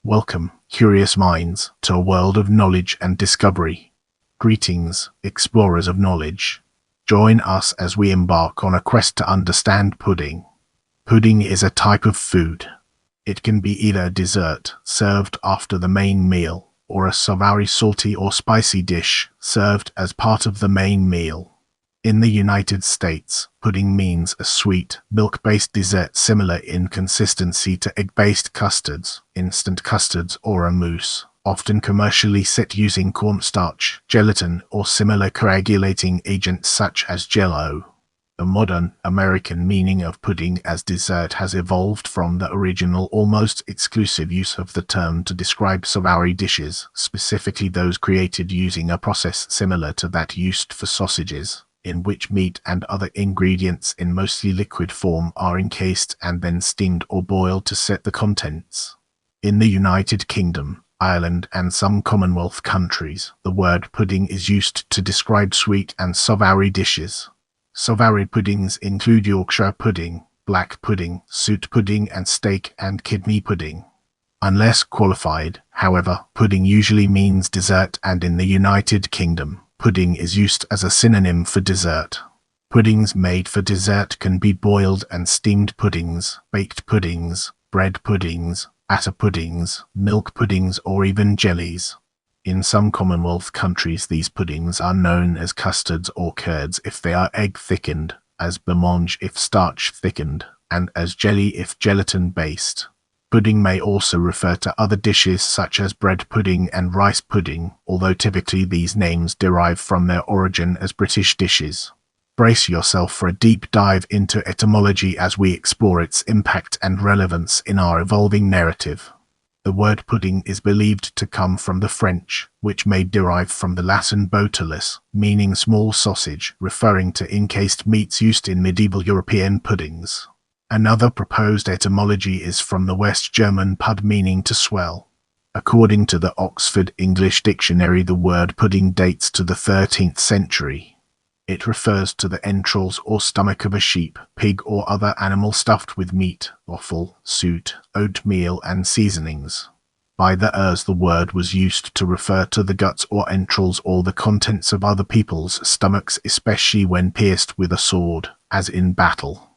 Welcome, curious minds, to a world of knowledge and discovery. Greetings, explorers of knowledge. Join us as we embark on a quest to understand pudding. Pudding is a type of food. It can be either a dessert, served after the main meal, or a savoury salty or spicy dish, served as part of the main meal. In the United States, pudding means a sweet, milk-based dessert similar in consistency to egg-based custards, instant custards, or a mousse, often commercially set using cornstarch, gelatin, or similar coagulating agents such as Jell-O. The modern, American meaning of pudding as dessert has evolved from the original almost exclusive use of the term to describe savoury dishes, specifically those created using a process similar to that used for sausages, in which meat and other ingredients in mostly liquid form are encased and then steamed or boiled to set the contents. In the United Kingdom, Ireland, and some Commonwealth countries, the word pudding is used to describe sweet and savoury dishes. Savoury puddings include Yorkshire pudding, black pudding, suet pudding, and steak and kidney pudding. Unless qualified, however, pudding usually means dessert, and in the United Kingdom, pudding is used as a synonym for dessert. Puddings made for dessert can be boiled and steamed puddings, baked puddings, bread puddings, batter puddings, milk puddings, or even jellies. In some Commonwealth countries, these puddings are known as custards or curds if they are egg-thickened, as blancmange if starch-thickened, and as jelly if gelatin-based. Pudding may also refer to other dishes such as bread pudding and rice pudding, although typically these names derive from their origin as British dishes. Brace yourself for a deep dive into etymology as we explore its impact and relevance in our evolving narrative. The word pudding is believed to come from the French, which may derive from the Latin botulus, meaning small sausage, referring to encased meats used in medieval European puddings. Another proposed etymology is from the West German pud, meaning to swell. According to the Oxford English Dictionary, the word pudding dates to the 13th century. It refers to the entrails or stomach of a sheep, pig, or other animal stuffed with meat, offal, suet, oatmeal, and seasonings. By the Ers, the word was used to refer to the guts or entrails or the contents of other people's stomachs, especially when pierced with a sword, as in battle.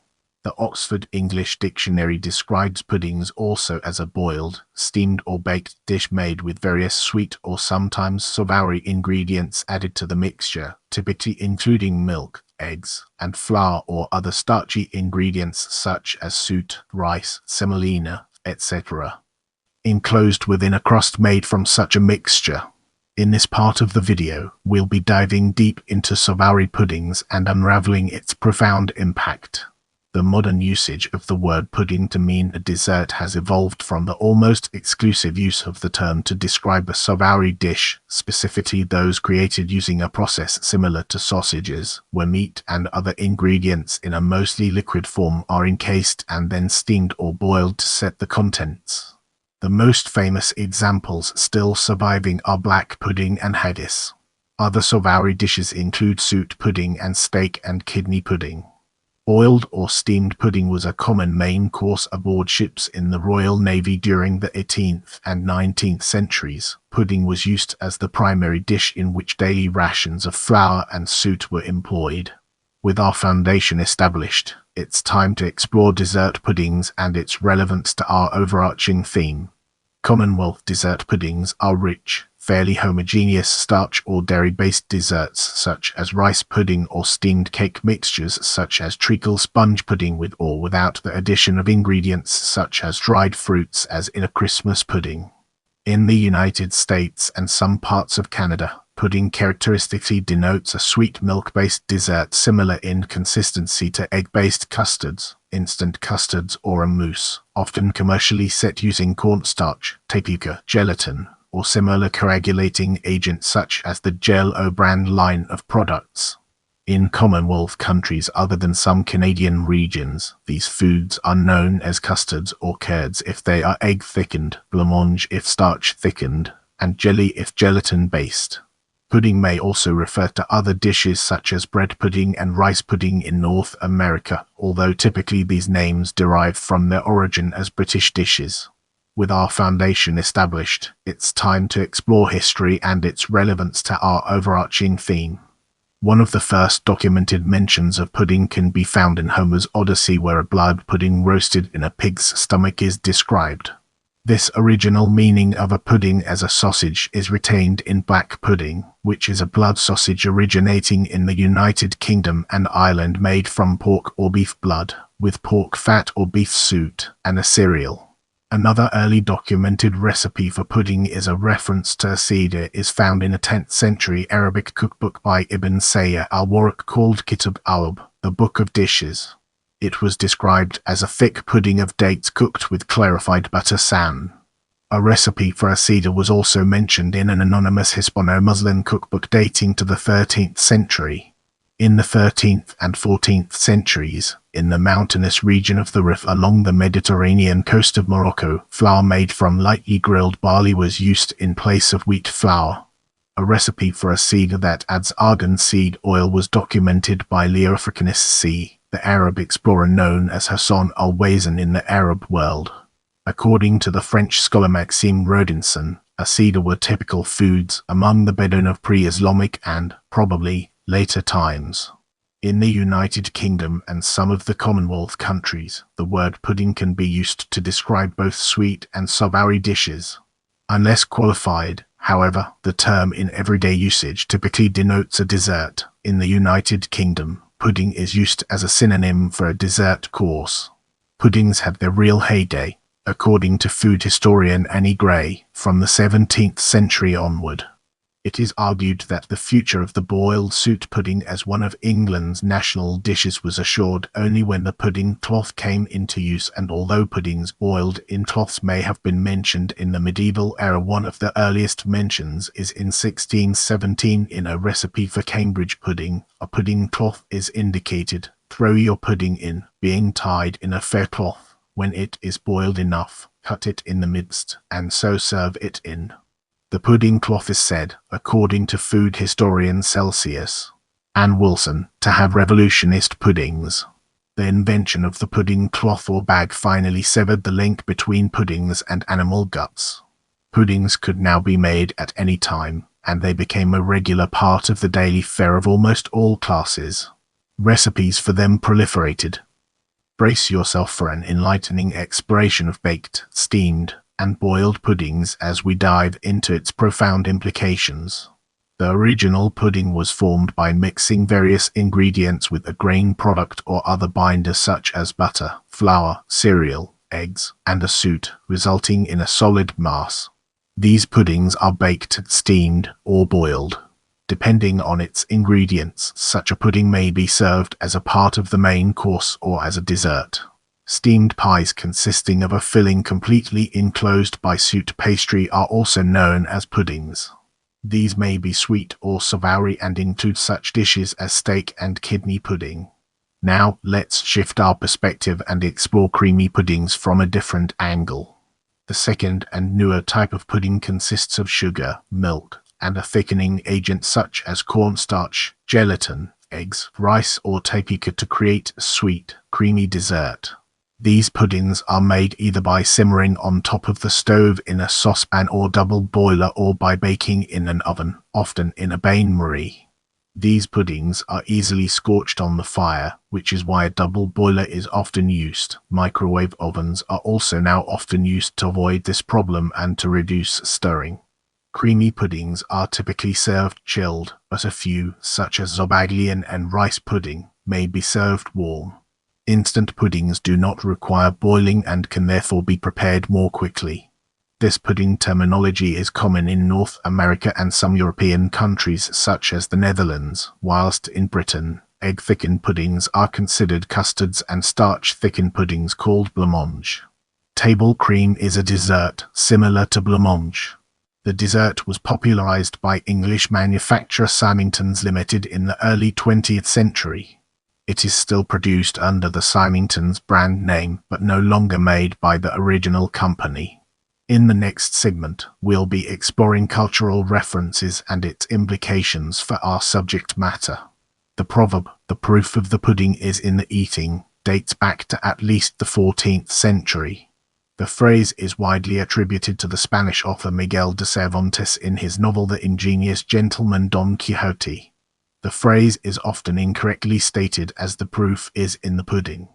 The Oxford English Dictionary describes puddings also as a boiled, steamed, or baked dish made with various sweet or sometimes savoury ingredients added to the mixture, typically including milk, eggs, and flour or other starchy ingredients such as suet, rice, semolina, etc. Enclosed within a crust made from such a mixture. In this part of the video, we'll be diving deep into savoury puddings and unraveling its profound impact. The modern usage of the word pudding to mean a dessert has evolved from the almost exclusive use of the term to describe a savoury dish, specifically those created using a process similar to sausages, where meat and other ingredients in a mostly liquid form are encased and then steamed or boiled to set the contents. The most famous examples still surviving are black pudding and haggis. Other savoury dishes include suet pudding and steak and kidney pudding. Boiled or steamed pudding was a common main course aboard ships in the Royal Navy during the 18th and 19th centuries. Pudding was used as the primary dish in which daily rations of flour and suet were employed. With our foundation established, it's time to explore dessert puddings and its relevance to our overarching theme. Commonwealth dessert puddings are rich, fairly homogeneous starch or dairy-based desserts such as rice pudding or steamed cake mixtures such as treacle sponge pudding with or without the addition of ingredients such as dried fruits as in a Christmas pudding. In the United States and some parts of Canada, pudding characteristically denotes a sweet milk-based dessert similar in consistency to egg-based custards, instant custards, or a mousse, often commercially set using cornstarch, tapioca, gelatin, or similar coagulating agents such as the Jell-O brand line of products. In Commonwealth countries other than some Canadian regions, these foods are known as custards or curds if they are egg-thickened, blancmange if starch-thickened, and jelly if gelatin-based. Pudding may also refer to other dishes such as bread pudding and rice pudding in North America, although typically these names derive from their origin as British dishes. with our foundation established, it's time to explore history and its relevance to our overarching theme. One of the first documented mentions of pudding can be found in Homer's Odyssey, where a blood pudding roasted in a pig's stomach is described. This original meaning of a pudding as a sausage is retained in black pudding, which is a blood sausage originating in the United Kingdom and Ireland, made from pork or beef blood, with pork fat or beef suet, and a cereal. Another early documented recipe for pudding is a reference to a cedar is found in a 10th century Arabic cookbook by Ibn Sayyar al-Warraq called Kitab al-Alb, the Book of Dishes. It was described as a thick pudding of dates cooked with clarified butter san. A recipe for a cedar was also mentioned in an anonymous Hispano-Muslim cookbook dating to the 13th century. In the 13th and 14th centuries, in the mountainous region of the Rif along the Mediterranean coast of Morocco, flour made from lightly grilled barley was used in place of wheat flour. A recipe for a cedar that adds argan seed oil was documented by Leofricanus C., the Arab explorer known as Hassan al-Wazan in the Arab world. According to the French scholar Maxime Rodinson, a cedar were typical foods among the Bedouin of pre-Islamic and, probably, later times. In the United Kingdom and some of the Commonwealth countries, the word pudding can be used to describe both sweet and savoury dishes. Unless qualified, however, the term in everyday usage typically denotes a dessert. In the United Kingdom, pudding is used as a synonym for a dessert course. Puddings had their real heyday, according to food historian Annie Gray, from the 17th century onward. It is argued that the future of the boiled suet pudding as one of England's national dishes was assured only when the pudding cloth came into use, and although puddings boiled in cloths may have been mentioned in the medieval era, one of the earliest mentions is in 1617 in a recipe for Cambridge pudding. A pudding cloth is indicated. Throw your pudding in, being tied in a fair cloth. When it is boiled enough, cut it in the midst, and so serve it in. The pudding cloth is said, according to food historian Celsius and Wilson, to have revolutionized puddings. The invention of the pudding cloth or bag finally severed the link between puddings and animal guts. Puddings could now be made at any time, and they became a regular part of the daily fare of almost all classes. Recipes for them proliferated. Brace yourself for an enlightening exploration of baked, steamed, and boiled puddings as we dive into its profound implications. The original pudding was formed by mixing various ingredients with a grain product or other binder such as butter, flour, cereal, eggs, and a suet, resulting in a solid mass. These puddings are baked, steamed, or boiled. Depending on its ingredients, such a pudding may be served as a part of the main course or as a dessert. Steamed pies consisting of a filling completely enclosed by suet pastry are also known as puddings. These may be sweet or savoury and include such dishes as steak and kidney pudding. Now, let's shift our perspective and explore creamy puddings from a different angle. The second and newer type of pudding consists of sugar, milk, and a thickening agent such as cornstarch, gelatin, eggs, rice, or tapioca to create a sweet, creamy dessert. These puddings are made either by simmering on top of the stove in a saucepan or double boiler, or by baking in an oven, often in a bain-marie. These puddings are easily scorched on the fire, which is why a double boiler is often used. Microwave ovens are also now often used to avoid this problem and to reduce stirring. Creamy puddings are typically served chilled, but a few, such as zobaglian and rice pudding, may be served warm. Instant puddings do not require boiling and can therefore be prepared more quickly. This pudding terminology is common in North America and some European countries such as the Netherlands, whilst in Britain, egg-thickened puddings are considered custards and starch-thickened puddings called blancmange. Table cream is a dessert similar to blancmange. The dessert was popularized by English manufacturer Symington's Limited in the early 20th century. It is still produced under the Symington's brand name, but no longer made by the original company. In the next segment, we'll be exploring cultural references and its implications for our subject matter. The proverb, "The proof of the pudding is in the eating," dates back to at least the 14th century. The phrase is widely attributed to the Spanish author Miguel de Cervantes in his novel The Ingenious Gentleman Don Quixote. The phrase is often incorrectly stated as the proof is in the pudding.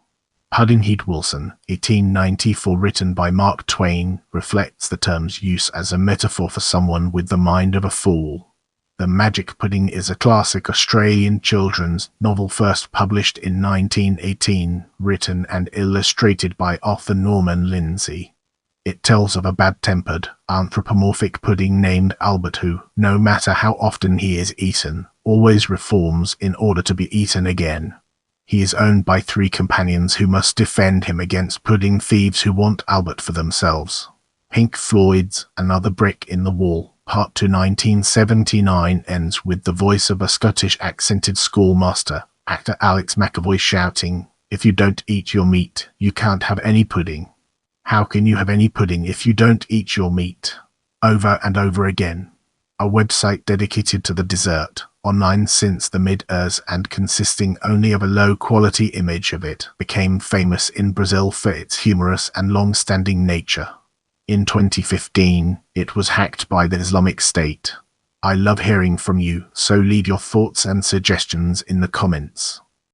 Puddinghead Wilson, 1894, written by Mark Twain, reflects the term's use as a metaphor for someone with the mind of a fool. The Magic Pudding is a classic Australian children's novel first published in 1918, written and illustrated by Arthur Norman Lindsay. It tells of a bad-tempered, anthropomorphic pudding named Albert who, no matter how often he is eaten, always reforms in order to be eaten again. He is owned by 3 companions who must defend him against pudding thieves who want Albert for themselves. Pink Floyd's Another Brick in the Wall, Part 2, 1979, ends with the voice of a Scottish accented schoolmaster, actor Alex McAvoy, shouting, "If you don't eat your meat, you can't have any pudding. How can you have any pudding if you don't eat your meat?" Over and over again. A website dedicated to the dessert, online since the mid-years and consisting only of a low-quality image of it, became famous in Brazil for its humorous and long-standing nature. In 2015, it was hacked by the Islamic State. I love hearing from you, so leave your thoughts and suggestions in the comments.